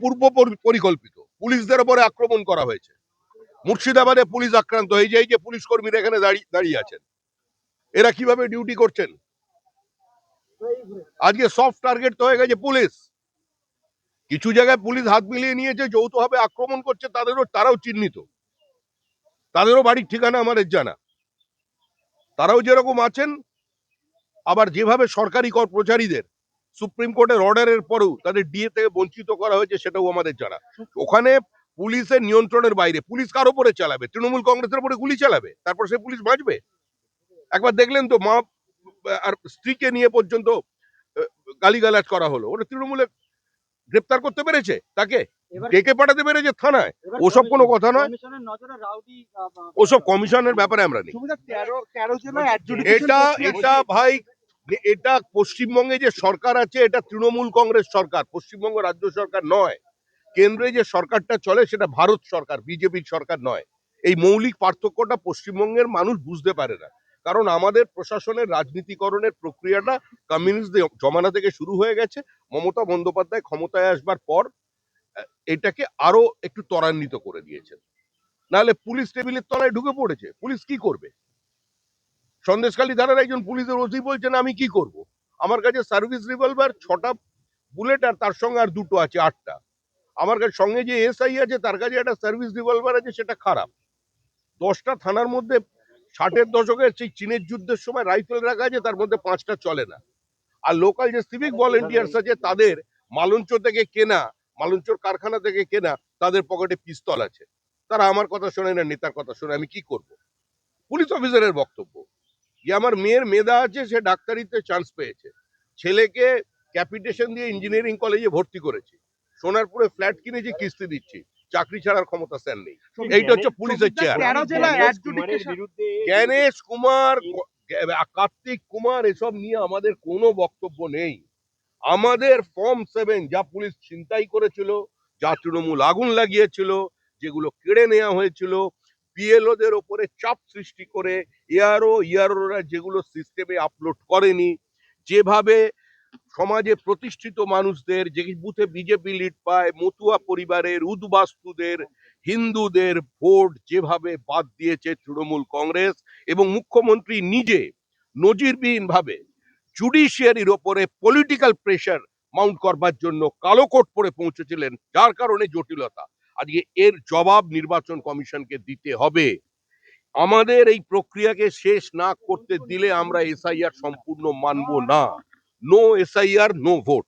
পূর্ব পরিকল্পিত। পুলিশদের উপরে আক্রমণ করা হয়েছে। মুর্শিদাবাদে পুলিশ আক্রান্ত হয়েছে, এই যে পুলিশ কর্মীরা এখানে দাঁড়িয়ে আছেন, এরা কিভাবে ডিউটি করছেন? আজকে সফট টার্গেট তো হয়ে গেছে পুলিশ। কিছু জায়গায় পুলিশ হাত মিলিয়ে নিয়েছে, যৌথভাবে আক্রমণ করছে, তারাও চিহ্নিত, তাদেরও বাড়ির ঠিকানা আমাদের জানা। তারাও যেরকম আছেন, আবার যেভাবে সরকারি কর্মচারীদের সুপ্রিম কোর্টের অর্ডারের পরেও তাদের ডিএ থেকে বঞ্চিত করা হয়েছে, সেটাও আমাদের জানা। ওখানে পুলিশের নিয়ন্ত্রণের বাইরে। পুলিশ কার উপরে চালাবে? তৃণমূল কংগ্রেসের উপরে গুলি চালাবে, তারপর সে পুলিশ বাঁচবে? একবার দেখলেন তো, মা আর স্ত্রীকে নিয়ে পর্যন্ত গালিগালাজ করা হলো। ওটা তৃণমূলে গ্রেপ্তার করতে পেরেছে? তাকে ডেকে পাঠাতে পেরেছে থানায়? ওসব কোনো কথা নয়। ওসব কমিশনের ব্যাপারে আমরা নেই। এটা ভাই, এটা পশ্চিমবঙ্গে যে সরকার আছে, এটা তৃণমূল কংগ্রেস সরকার, পশ্চিমবঙ্গ রাজ্য সরকার নয়। কেন্দ্রে যে সরকারটা চলে সেটা ভারত সরকার, বিজেপির সরকার নয়। এই মৌলিক পার্থক্যটা পশ্চিমবঙ্গের মানুষ বুঝতে পারে না। কারণ আমাদের প্রশাসনের রাজনীতিকরণের প্রক্রিয়াটা কমিউনিস্ট জমানা থেকে শুরু হয়ে গেছে। মমতা বন্দ্যোপাধ্যায় ক্ষমতায় আসবার পর এটাকে আরো একটু ত্বরান্বিত করে দিয়েছেন। নাহলে পুলিশ টেবিলের তলায় ঢুকে পড়েছে। পুলিশ কি করবে? সন্দেশখালী থানার একজন পুলিশের ওসি বলছেন, আমি কি করব? আমার কাছে সার্ভিস রিভলভার 6টা বুলেট, আর তার সঙ্গে আর 2টো আছে, 8টা। আমার কাছে সঙ্গে যে এসআই আছে, তার কাছে একটা সার্ভিস রিভলভার আছে, সেটা খারাপ। 10টা থানার মধ্যে 60-এর দশকের সেই চীনের যুদ্ধের সময় রাইফেল রাখা আছে, তার মধ্যে 5টা চলে না। আর লোকাল যে সিভিক ভলেন্টিয়ার্স আছে, তাদের মালঞ্চ থেকে কেনা, মালঞ্চর কারখানা থেকে কেনা, তাদের পকেটে পিস্তল আছে। তারা আমার কথা শোনে না, নেতার কথা শোনে। আমি কি করব? পুলিশ অফিসারের বক্তব্য যে আমার মেয়ের মেধা আছে, সে ডাক্তারিতে চান্স পেয়েছে, ছেলেকে ক্যাপিটেশন দিয়ে ইঞ্জিনিয়ারিং কলেজে ভর্তি করেছি, সোনারপুরে ফ্ল্যাট কিনেছি, কিস্তি দিচ্ছি, চাকরি ছাড়ার ক্ষমতা স্যার নেই। এইটা হচ্ছে পুলিশের চেহারা। জ্ঞানেশ কুমার, কার্তিক কুমার, এসব নিয়ে আমাদের কোনো বক্তব্য নেই। আমাদের ফর্ম 7 যা পুলিশ ছিনতাই করেছিল, যা তৃণমূল আগুন লাগিয়েছিল, যেগুলো কেড়ে নেওয়া হয়েছিল, বিএলওদের ওপরে চাপ সৃষ্টি করে ইয়ারোরা যেগুলো সিস্টেমে আপলোড করেনি, যেভাবে সমাজে প্রতিষ্ঠিত মানুষদের, যে বুথে বিজেপি লিড পায়, মতুয়া পরিবারের, উদ্বাস্তুদের, হিন্দুদের ভোট যেভাবে বাদ দিয়েছে তৃণমূল কংগ্রেস, এবং মুখ্যমন্ত্রী নিজে নজিরবিহীন ভাবে জুডিশিয়ারির ওপরে পলিটিক্যাল প্রেশার মাউন্ট করবার জন্য কালো কোট পরে পৌঁছেছিলেন, যার কারণে জটিলতা। আজকে এর জবাব নির্বাচন কমিশনকে দিতে হবে। আমাদের এই প্রক্রিয়াকে শেষ না করতে দিলে আমরা এসআইআর সম্পূর্ণ মানব না। No SIR, no vote.